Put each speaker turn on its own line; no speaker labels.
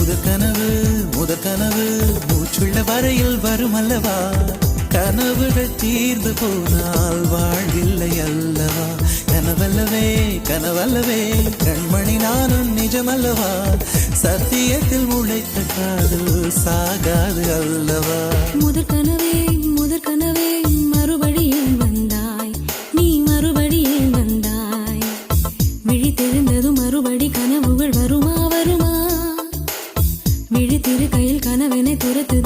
முதற்கனவு மூச்சுள்ள வரையில் வரும் அல்லவா கனவுகள் தீர்ந்து போனால் வாழ்வில்லை அல்லவா கனவல்லவே கண்மணி நானும் நிஜமல்லவா சத்தியத்தில் முளைத்த காதல் சாகாது அல்லவா
முதற்கனவே மறுபடியும் வந்தாய் நீ மறுபடியும் வந்தாய் விழித்தெழுந்ததும் மறுபடி கனவுகள் வருமா விழித்திரு கையில் கனவெனை துரத்து